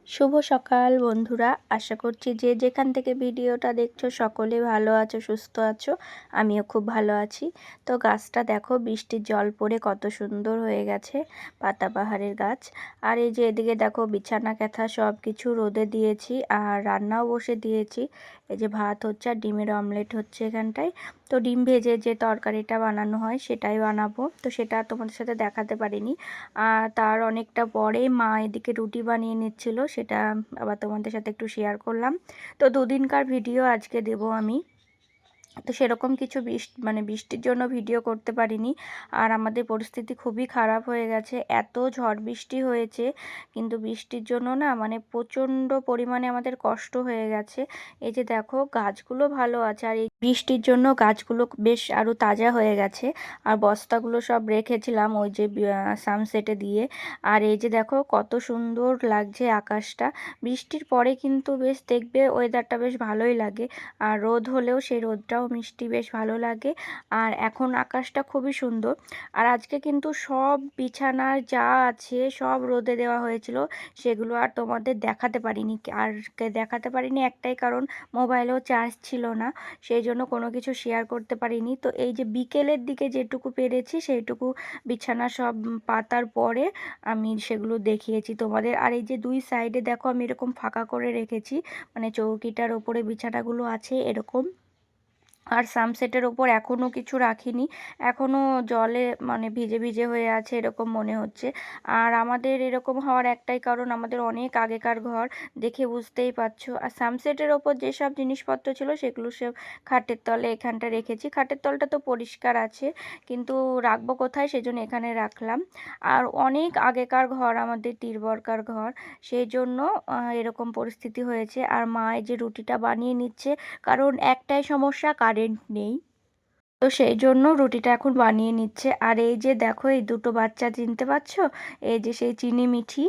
শুভ সকাল বন্ধুরা, আশা করছি যে যেখান থেকে ভিডিওটা দেখছো সকলে ভালো আছো, সুস্থ আছো। আমিও খুব ভালো আছি। তো গাছটা দেখো, বৃষ্টির জল পড়ে কত সুন্দর হয়ে গেছে, পাতাবাহারের গাছ। আর এই যে এদিকে দেখো, বিছানা কাঁথা সব কিছু রোদে দিয়েছি আর রান্নাও বসে দিয়েছি। এই যে ভাত হচ্ছে আর ডিমের অমলেট হচ্ছে এখানটায়। তো ডিম ভেজে যে তরকারিটা বানানো হয় সেটাই বানাবো, তো সেটা তোমাদের সাথে দেখাতে পারিনি। আর তার অনেকটা পরে মা এদিকে রুটি বানিয়ে নিচ্ছিল, সেটা আবার তোমাদের সাথে একটু শেয়ার করলাম। তো দুদিনকার ভিডিও আজকে দেব আমি। তো সেরকম কিছু বৃষ্টির জন্য ভিডিও করতে পারিনি। আর আমাদের পরিস্থিতি খুবই খারাপ হয়ে গেছে, এত ঝড় বৃষ্টি হয়েছে, কিন্তু বৃষ্টির জন্য না প্রচণ্ড পরিমাণে আমাদের কষ্ট হয়ে গেছে। এই যে দেখো, গাছগুলো ভালো আছে, আর এই বৃষ্টির জন্য গাছগুলো বেশ আরও তাজা হয়ে গেছে। আর বস্তাগুলো সব রেখেছিলাম ওই যে সানসেটে দিয়ে। আর এই যে দেখো, কত সুন্দর লাগছে আকাশটা। বৃষ্টির পরে কিন্তু বেশ দেখবে ওয়েদারটা বেশ ভালোই লাগে। আর রোদ হলেও সেই রোদটাও মিষ্টি, বেশ ভালো লাগে। আর এখন আকাশটা খুবই সুন্দর। আর আজকে কিন্তু সব বিছানার যা আছে সব রোদে দেওয়া হয়েছিল, সেগুলো আর তোমাদের দেখাতে পারিনি। আর দেখাতে পারিনি একটাই কারণ, মোবাইলেও চার্জ ছিল না, সেই জন্য কোনো কিছু শেয়ার করতে পারিনি। তো এই যে বিকেলের দিকে যেটুকু পেরেছি সেইটুকু বিছানা সব পাতার পরে আমি সেগুলো দেখিয়েছি তোমাদের। আর এই যে দুই সাইডে দেখো, আমি এরকম ফাঁকা করে রেখেছি, চৌকিটার ওপরে বিছানাগুলো আছে এরকম। আর সানসেটের ওপর এখনও কিছু রাখিনি, এখনও জলে ভিজে ভিজে হয়ে আছে এরকম মনে হচ্ছে। আর আমাদের এরকম হওয়ার একটাই কারণ, আমাদের অনেক আগেকার ঘর, দেখে বুঝতেই পারছো। আর সানসেটের ওপর যেসব জিনিসপত্র ছিল সেগুলো সব খাটের তলে এখানটা রেখেছি। খাটের তলটা তো পরিষ্কার আছে, কিন্তু রাখবো কোথায়, সেজন্য এখানে রাখলাম। আর অনেক আগেকার ঘর, আমাদের তিরবরকার ঘর, সেই জন্য এরকম পরিস্থিতি হয়েছে। আর মা এই যে রুটিটা বানিয়ে নিচ্ছে, কারণ একটাই সমস্যা, কারেন্ট নেই। তো সেই জন্য রুটিটা এখন বানিয়ে নিচ্ছে। আর এই যে দেখো, এই দুটো বাচ্চা চিনতে পারছো, এই যে সেই চিনি মিঠি,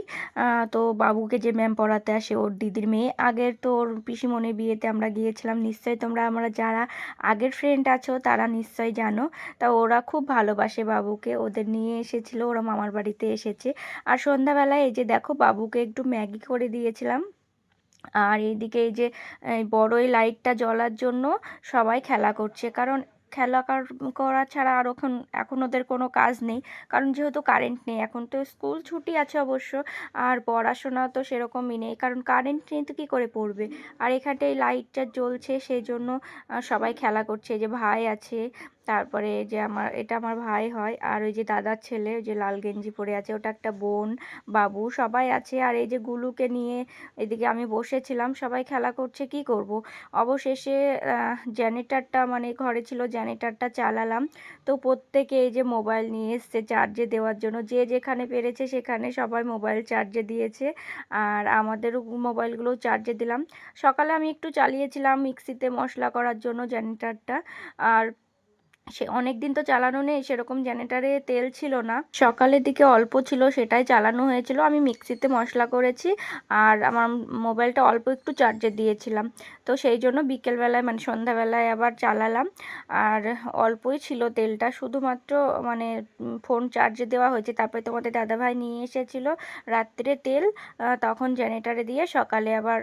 তো বাবুকে যে ম্যাম পড়াতে আসে, ওর দিদির মেয়ে। আগের তো ওর পিসিমণির বিয়েতে আমরা গিয়েছিলাম, নিশ্চয়ই তোমরা, আমরা যারা আগের ফ্রেন্ড আছো তারা নিশ্চয়ই জানো। তা ওরা খুব ভালোবাসে বাবুকে, ওদের নিয়ে এসেছিলো, ওরা মামার বাড়িতে এসেছে। আর সন্ধ্যাবেলায় এই যে দেখো, বাবুকে একটু ম্যাগি করে দিয়েছিলাম। আর এইদিকে এই যে বড় এই লাইটটা জ্বলার জন্য সবাই খেলা করছে, কারণ করা ছাড়া আর এখন এখন ওদের কোনো কাজ নেই, কারণ যেহেতু কারেন্ট নেই। এখন তো স্কুল ছুটি আছে অবশ্য, আর পড়াশোনা তো সেরকমই নেই, কারণ কারেন্ট নেই তো কী করে পড়বে। আর এখানটা এই লাইটটা জ্বলছে, সেই জন্য সবাই খেলা করছে। এই যে ভাই আছে, তারপরে যে এটা আমার ভাই হয়, আর ওই যে দাদার ছেলে, ওই যে লাল গেঞ্জি পরে আছে, ওটা একটা বোন, বাবু সবাই আছে। আর এই যে গুলুকে নিয়ে এদিকে আমি বসেছিলাম, সবাই খেলা করছে, কি করব। অবশেষে জেনারেটরটা, ঘরে ছিল জেনারেটরটা চালালাম। তো প্রত্যেকে এই যে মোবাইল নিয়ে এসছে চার্জে দেওয়ার জন্য, যে যেখানে পেরেছে সেখানে সবাই মোবাইল চার্জে দিয়েছে। আর আমাদেরও মোবাইলগুলোও চার্জে দিলাম। সকালে আমি একটু চালিয়েছিলাম মিক্সিতে মশলা করার জন্য জেনারেটরটা। আর সে অনেক দিন তো চালানো নেই, সেরকম জেনারেটারে তেল ছিল না, সকালের দিকে অল্প ছিল, সেটাই চালানো হয়েছিল। আমি মিক্সিতে মশলা করেছি, আর আমার মোবাইলটা অল্প একটু চার্জে দিয়েছিলাম। তো সেই জন্য বিকেলবেলায়, সন্ধ্যাবেলায় আবার চালালাম। আর অল্পই ছিল তেলটা, শুধুমাত্র ফোন চার্জে দেওয়া হয়েছে। তারপরে তোমাদের দাদাভাই নিয়ে এসেছিল রাত্রে তেল, তখন জেনারেটারে দিয়ে সকালে আবার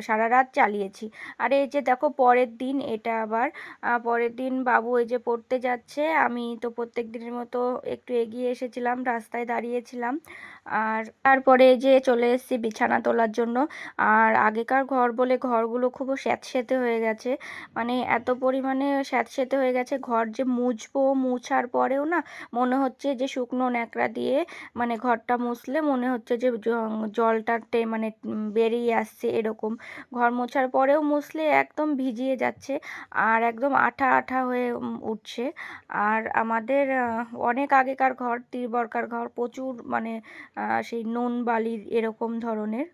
সারা রাত চালিয়েছি। আর এই যে দেখো, পরের দিন এটা আবার পরের দিন বাবু এই যে পড়তে যাচ্ছে, আমি তো প্রত্যেক দিনের মতো একটু এগিয়ে এসেছিলাম, রাস্তায় দাঁড়িয়েছিলাম। আর তারপরে যে চলে এসেছি বিছানা তোলার জন্য। আর আগেকার ঘর বলে ঘরগুলো খুব স্যাঁতসেঁতে হয়ে গেছে, এত পরিমাণে স্যাঁতসেঁতে হয়ে গেছে, ঘর যে মুছবো, মুছার পরেও না মনে হচ্ছে যে শুকনো ন্যাকড়া দিয়ে ঘরটা মুছলে মনে হচ্ছে যে জলটা বেরিয়ে আসছে এরকম। ঘর মোছার পরেও মুছলে একদম ভিজিয়ে যাচ্ছে, আর একদম আঠা আঠা হয়ে উঠছে। আর আমাদের অনেক আগেকার ঘর, তিরবরকার ঘর, প্রচুর সেই নুন বালির এরকম ধরনের।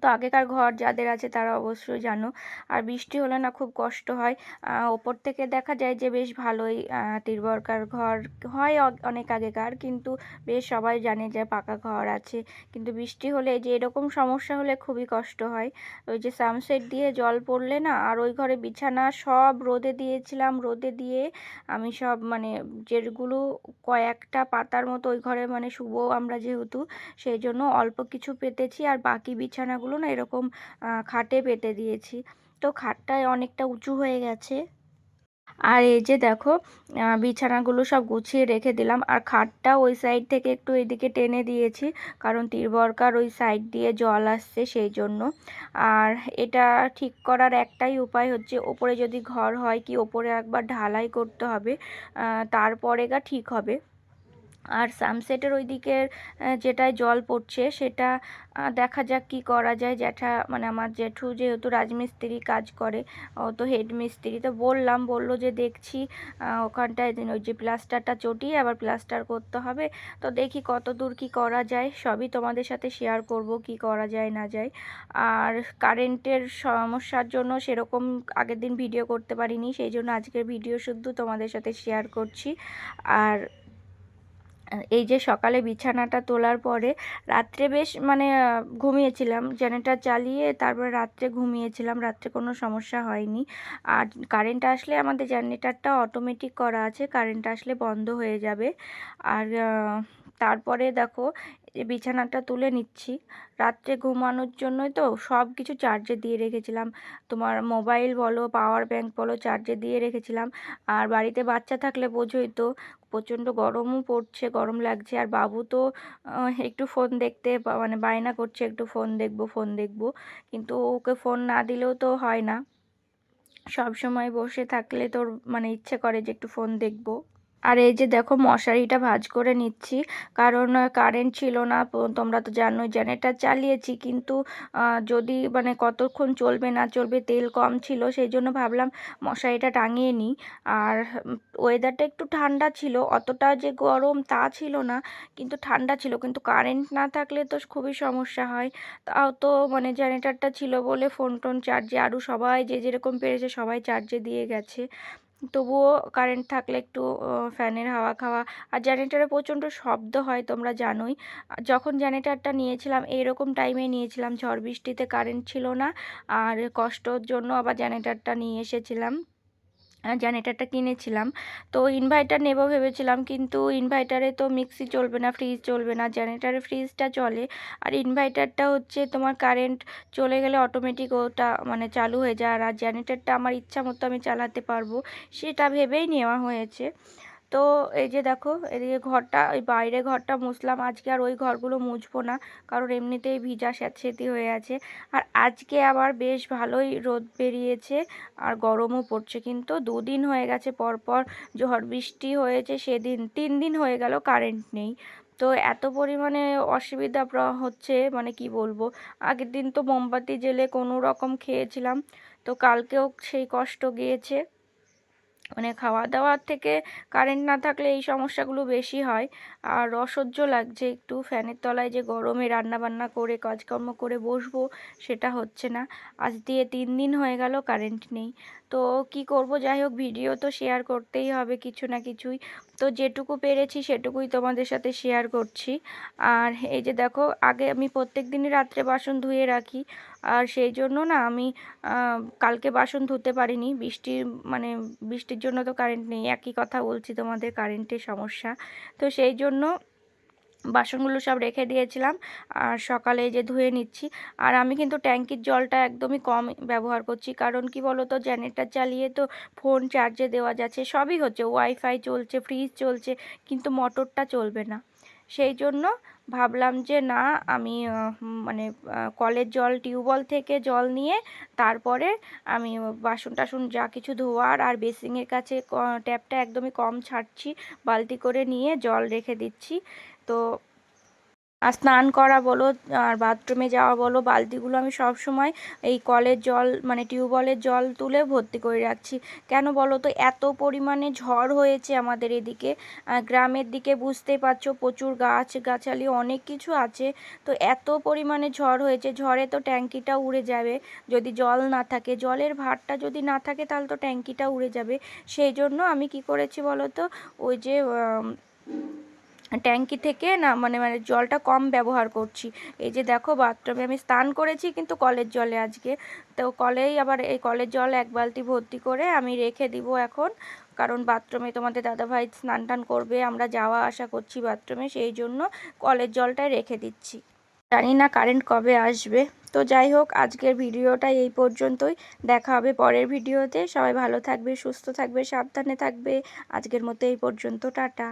তো আগেকার ঘর যাদের আছে তারা অবশ্যই জানো। আর বৃষ্টি হলে না খুব কষ্ট হয়। ওপর থেকে দেখা যায় যে বেশ ভালোই তিরবর্গার ঘর হয় অনেক আগেকার, কিন্তু বেশ সবাই জানে যে পাকা ঘর আছে। কিন্তু বৃষ্টি হলে যে এরকম সমস্যা হলে খুবই কষ্ট হয়। ওই যে সানসেট দিয়ে জল পড়লে না, আর ওই ঘরে বিছানা সব রোদে দিয়েছিলাম, রোদে দিয়ে আমি সব মানে যেগুলো কয়েকটা পাতার মতো ওই ঘরে মানে শুবো আমরা যেহেতু, সেই জন্য অল্প কিছু পেতেছি আর বাকি বিছানাগুলো না এরকম খাটে পেতে দিয়েছি। তো খাটটায় অনেকটা উঁচু হয়ে গেছে। আর এই যে দেখো বিছানাগুলো সব গুছিয়ে রেখে দিলাম, আর খাটটা ওই সাইড থেকে একটু এদিকে টেনে দিয়েছি, কারণ তিরবর্গার ওই সাইড দিয়ে জল আসছে সেই জন্য। আর এটা ঠিক করার একটাই উপায় হচ্ছে, ওপরে যদি ঘর হয় কি ওপরে একবার ঢালাই করতে হবে, তারপরে গা ঠিক হবে। আর সানসেটের ওই দিকের যেটায় জল পড়ছে সেটা দেখা যাক কি করা যায়। জ্যাঠা মানে আমার জেঠু যেহেতু রাজমিস্ত্রি কাজ করে, ও তো হেড মিস্ত্রি, তো বললো যে দেখছি ওখানটায় ওই যে প্লাস্টারটা চটিয়ে আবার প্লাস্টার করতে হবে। তো দেখি কত দূর কী করা যায়, সবই তোমাদের সাথে শেয়ার করব কি করা যায় না যায়। আর কারেন্টের সমস্যার জন্য সেরকম আগের দিন ভিডিও করতে পারিনি, সেই জন্য আজকের ভিডিও শুধু তোমাদের সাথে শেয়ার করছি। আর এই যে সকালে বিছানাটা তোলার পরে রাত্রে বেশ মানে ঘুমিয়েছিলাম জেনারেটর চালিয়ে, তারপরে রাত্রে ঘুমিয়েছিলাম, রাত্রে কোনো সমস্যা হয়নি। আর কারেন্ট আসলে আমাদের জেনারেটরটা অটোমেটিক করা আছে, কারেন্ট আসলে বন্ধ হয়ে যাবে। আর তারপরে দেখো বিছানাটা তুলে নিচ্ছি। রাত্রে ঘুমানোর জন্যই তো সব কিছু চার্জে দিয়ে রেখেছিলাম, তোমার মোবাইল বলো পাওয়ার ব্যাংক বলো চার্জে দিয়ে রেখেছিলাম। আর বাড়িতে বাচ্চা থাকলে বোঝোই তো, প্রচণ্ড গরমও পড়ছে, গরম লাগছে। আর বাবু তো একটু ফোন দেখতে মানে বায়না করছে একটু ফোন দেখবো ফোন দেখবো, কিন্তু ওকে ফোন না দিলেও তো হয় না, সব সময় বসে থাকলে তোর মানে ইচ্ছে করে যে একটু ফোন দেখবো। আর এই যে দেখো মশারিটা ভাঁজ করে নিচ্ছি, কারণ কারেন্ট ছিল না, তোমরা তো জানোই জেনারেটর চালিয়েছি, কিন্তু যদি মানে কতক্ষণ চলবে না চলবে, তেল কম ছিল, সেই জন্য ভাবলাম মশারিটা টাঙিয়ে নিই। আর ওয়েদারটা একটু ঠান্ডা ছিল, অতটা যে গরম তা ছিল না, কিন্তু ঠান্ডা ছিল। কিন্তু কারেন্ট না থাকলে তো খুবই সমস্যা হয়। তাও তো মানে জেনারেটরটা ছিল বলে ফোন টোন চার্জে, আরও সবাই যে যেরকম পেরেছে সবাই চার্জে দিয়ে গেছে। তবুও কারেন্ট থাকলে একটু ফ্যানের হাওয়া খাওয়া। আর জেনারেটরে প্রচণ্ড শব্দ হয় তোমরা জানোই। যখন জেনারেটরটা নিয়েছিলাম এইরকম টাইমে নিয়েছিলাম, ঝড় বৃষ্টিতে কারেন্ট ছিল না, আর কষ্টর জন্য আবার জেনারেটরটা নিয়ে এসেছিলাম, জেনারেটরটা কিনেছিলাম। তো ইনভার্টার নেব ভেবেছিলাম, কিন্তু ইনভার্টারে তো মিক্সি চলবে না, ফ্রিজ চলবে না, জেনারেটরে ফ্রিজটা চলে। আর ইনভার্টারটা হচ্ছে তোমার কারেন্ট চলে গেলে অটোমেটিক ওটা মানে চালু হয়ে যায়, আর জেনারেটরটা আমার ইচ্ছা মতো আমি চালাতে পারবো, সেটা ভেবেই নেওয়া হয়েছে। তো এই যে দেখো এদিকে ঘরটা, ওই বাইরে ঘরটা মুছলাম আজকে, আর ওই ঘরগুলো মুছবো না, কারণ এমনিতেই ভিজা স্যাঁতসেঁতে হয়ে আছে। আর আজকে আবার বেশ ভালোই রোদ বেরিয়েছে আর গরমও পড়ছে, কিন্তু দুদিন হয়ে গেছে পরপর ঝড় বৃষ্টি হয়েছে, সেদিন 3 দিন হয়ে গেল কারেন্ট নেই। তো এত পরিমাণে অসুবিধা হচ্ছে মানে কি বলবো। আগের দিন তো মোমবাতি জ্বেলে কোনো রকম খেয়েছিলাম, তো কালকেও সেই কষ্ট গিয়েছে। মানে খাওয়া দাওয়ার থেকে কারেন্ট না থাকলে এই সমস্যাগুলো বেশি হয়। আর অসহ্য লাগছে একটু, ফ্যানের তলায় যে গরমে রান্না বান্না করে কাজকর্ম করে বসবো সেটা হচ্ছে না। আজ দিয়ে 3 দিন হয়ে গেল কারেন্ট নেই। তো কি করব, যাই হোক ভিডিও তো শেয়ার করতেই হবে কিছু না কিছুই, তো যেটুকু পেরেছি সেটুকুই তোমাদের সাথে শেয়ার করছি। আর এই যে দেখো আগে আমি প্রত্যেক দিনই রাত্রে বাসন ধুয়ে রাখি, আর সেই জন্য না আমি কালকে বাসন ধুতে পারিনি, মানে বৃষ্টির জন্য তো কারেন্ট নেই, একই কথা বলছি তোমাদের, কারেন্টের সমস্যা। তো সেই জন্য বাসনগুলো সব রেখে দিয়েছিলাম, আর সকালে যে ধুয়ে নিচ্ছি। আর আমি কিন্তু ট্যাঙ্কির জলটা একদমই কম ব্যবহার করছি, কারণ কি বলো তো জেনারেটর চালিয়ে তো ফোন চার্জে দেওয়া যাচ্ছে, সবই হচ্ছে, ওয়াইফাই চলছে, ফ্রিজ চলছে, কিন্তু মোটরটা চলবে না। সেই জন্য ভাবলাম যে না আমি মানে কলের জল টিউবওয়েল থেকে জল নিয়ে তারপরে আমি বাসন টাসন যা কিছু ধোয়ার, আর বেসিনের কাছে ট্যাপটা একদমই কম ছাড়ছি, বালতি করে নিয়ে জল রেখে দিচ্ছি। তো আর স্নান করা বলো আর বাথরুমে যাওয়া বলো, বালতিগুলো আমি সব সময় এই কলের জল মানে টিউবওয়েলের জল তুলে ভর্তি করে রাখছি। কেন বলো তো, এত পরিমাণে ঝড় হয়েছে আমাদের এদিকে। গ্রামের দিকে বুঝতেই পারছো, প্রচুর গাছগাছালি অনেক কিছু আছে। তো এত পরিমাণে ঝড় হয়েছে, ঝড়ে তো ট্যাঙ্কিটা উড়ে যাবে যদি জল না থাকে, জলের ভারটা যদি না থাকে তাহলে তো ট্যাঙ্কিটা উড়ে যাবে। সেই জন্য আমি কি করেছি বলো তো, ওই যে ট্যাঙ্কি থেকে না মানে জলটা কম ব্যবহার করছি। এই যে দেখো, বাথরুমে আমি স্নান করেছি কিন্তু কলের জলে আজকে। তো কলেই আবার এই কলের জল 1 বালতি ভর্তি করে আমি রেখে দিব এখন। কারণ বাথরুমে তোমাদের দাদাভাই স্নান টান করবে, আমরা যাওয়া আসা করছি বাথরুমে, সেই জন্য কলের জলটাই রেখে দিচ্ছি। জানি না কারেন্ট কবে আসবে। তো যাই হোক, আজকের ভিডিওটা এই পর্যন্তই। দেখা হবে পরের ভিডিওতে। সবাই ভালো থাকবে, সুস্থ থাকবে, সাবধানে থাকবে। আজকের মতো এই পর্যন্ত, টাটা।